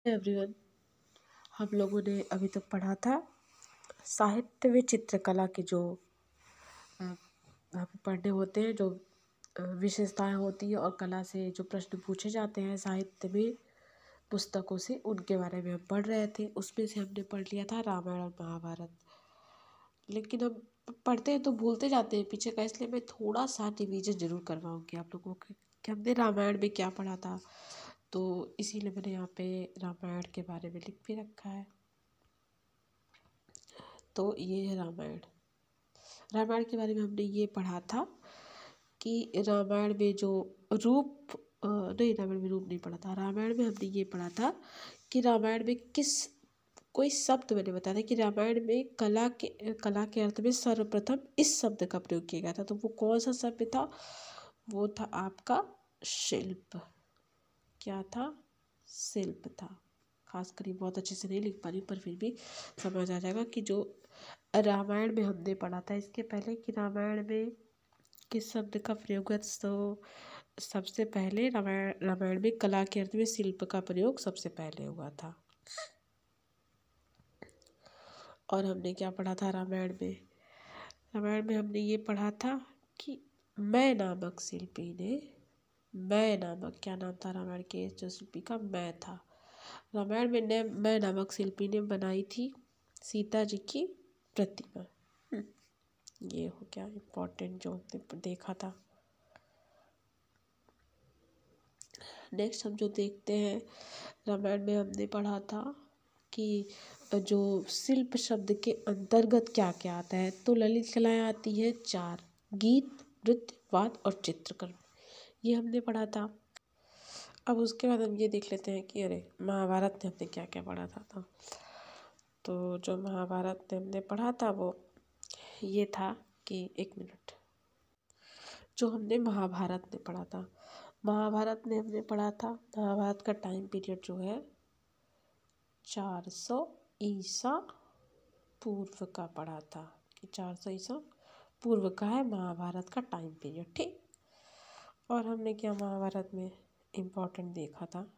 Everyone, हम लोगों ने अभी तक पढ़ा था साहित्य में चित्रकला के जो पढ़ने होते हैं, जो विशेषताएं होती है और कला से जो प्रश्न पूछे जाते हैं साहित्य में पुस्तकों से, उनके बारे में हम पढ़ रहे थे। उसमें से हमने पढ़ लिया था रामायण और महाभारत। लेकिन हम पढ़ते हैं तो भूलते जाते हैं पीछे का, इसलिए मैं थोड़ा सा रिवीजन जरूर करवाऊँगी आप लोगों को कि हमने रामायण में क्या पढ़ा था। तो इसीलिए मैंने यहाँ पे रामायण के बारे में लिख भी रखा है। तो ये है रामायण। रामायण के बारे में हमने ये पढ़ा था कि रामायण में जो रूप नहीं, रामायण में रूप नहीं पढ़ा था। रामायण में हमने ये पढ़ा था कि रामायण में कोई शब्द मैंने बताया था कि रामायण में कला के अर्थ में सर्वप्रथम इस शब्द का प्रयोग किया गया था। तो वो कौन सा शब्द था? वो था आपका शिल्प। क्या था? शिल्प था। खास कर बहुत अच्छे से नहीं लिख पा रही, पर फिर भी समझ आ जाएगा कि जो रामायण में हमने पढ़ा था इसके पहले कि रामायण में किस शब्द का प्रयोग है। तो सबसे पहले रामायण में कला के अर्थ में शिल्प का प्रयोग सबसे पहले हुआ था। और हमने क्या पढ़ा था रामायण में? रामायण में हमने ये पढ़ा था कि मैं नामक शिल्पी ने, मैं नामक, क्या नाम था रामायण के जो शिल्पी का? मैं था। रामायण में मैं नामक शिल्पी ने बनाई थी सीता जी की प्रतिमा। ये हो गया इम्पोर्टेंट जो हमने देखा था। नेक्स्ट हम जो देखते हैं, रामायण में हमने पढ़ा था कि जो शिल्प शब्द के अंतर्गत क्या क्या आता है। तो ललित कलाएं आती है 4: गीत, नृत्य, वाद और चित्रकर्म। ये हमने पढ़ा था। अब उसके बाद हम ये देख लेते हैं कि अरे महाभारत में हमने क्या क्या पढ़ा था। तो जो महाभारत में हमने पढ़ा था वो ये था कि एक मिनट, जो हमने महाभारत में पढ़ा था, महाभारत में हमने पढ़ा था महाभारत का टाइम पीरियड जो है 400 ईसा पूर्व का पढ़ा था कि 400 ईसा पूर्व का है महाभारत का टाइम पीरियड। ठीक। और हमने क्या महाभारत में इम्पोर्टेंट देखा था?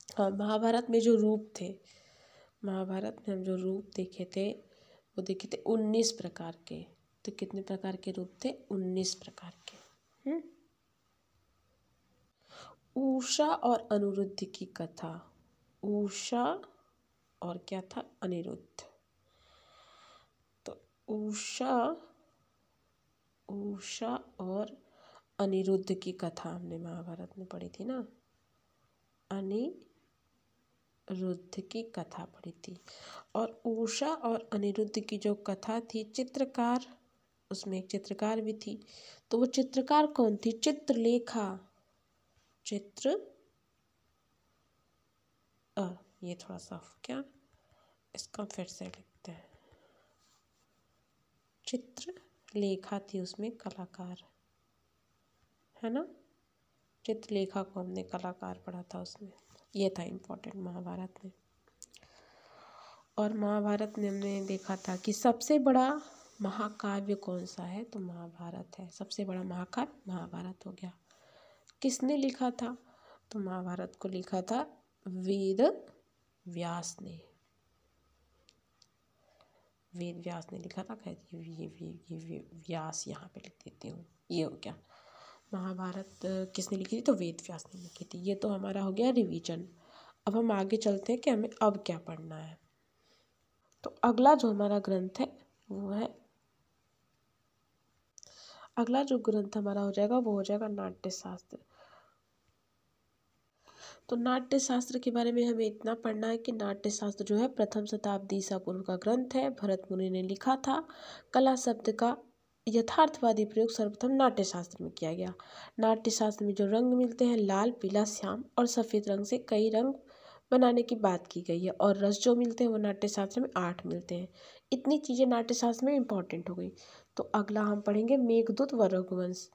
हाँ, महाभारत में जो रूप थे, महाभारत में हम जो रूप देखे थे वो देखे थे 19 प्रकार के। तो कितने प्रकार के रूप थे? 19 प्रकार के। उषा और अनिरुद्ध की कथा। उषा और क्या था? अनिरुद्ध। तो उषा और अनिरुद्ध की कथा हमने महाभारत में पढ़ी थी ना। अनिरुद्ध की कथा पढ़ी थी। और उषा और अनिरुद्ध की जो कथा थी, चित्रकार, उसमें एक चित्रकार भी थी। तो वो चित्रकार कौन थी? चित्रलेखा। ये थोड़ा सा क्या, इसका फिर से लिखते हैं। चित्रलेखा थी उसमें कलाकार, है ना। चित्रलेखा को हमने कलाकार पढ़ा था उसमें। ये था इम्पोर्टेंट महाभारत में। और महाभारत में हमने देखा था कि सबसे बड़ा महाकाव्य कौन सा है? तो महाभारत है। सबसे बड़ा महाकाव्य महाभारत हो गया। किसने लिखा था? तो महाभारत को लिखा था वेद व्यास ने। वेद व्यास ने लिखा था। ये व्यास यहाँ पे लिख देती हूँ। ये हो गया महाभारत किसने लिखी थी? तो वेद व्यास ने लिखी थी। ये तो हमारा हो गया रिवीजन। अब हम आगे चलते हैं कि हमें अब क्या पढ़ना है। तो अगला जो हमारा ग्रंथ है वो है, अगला जो ग्रंथ हमारा हो जाएगा वो हो जाएगा नाट्यशास्त्र। तो नाट्यशास्त्र के बारे में हमें इतना पढ़ना है कि नाट्यशास्त्र जो है प्रथम शताब्दी ईसा पूर्व का ग्रंथ है। भरत मुनि ने लिखा था। कला शब्द का यथार्थवादी प्रयोग सर्वप्रथम नाट्यशास्त्र में किया गया। नाट्यशास्त्र में जो रंग मिलते हैं लाल, पीला, श्याम और सफ़ेद रंग से कई रंग बनाने की बात की गई है। और रस जो मिलते हैं वो नाट्यशास्त्र में 8 मिलते हैं। इतनी चीज़ें नाट्यशास्त्र में इम्पॉर्टेंट हो गई। तो अगला हम पढ़ेंगे मेघदूत व रघुवंश।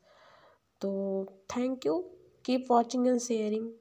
तो thank you, keep watching and sharing.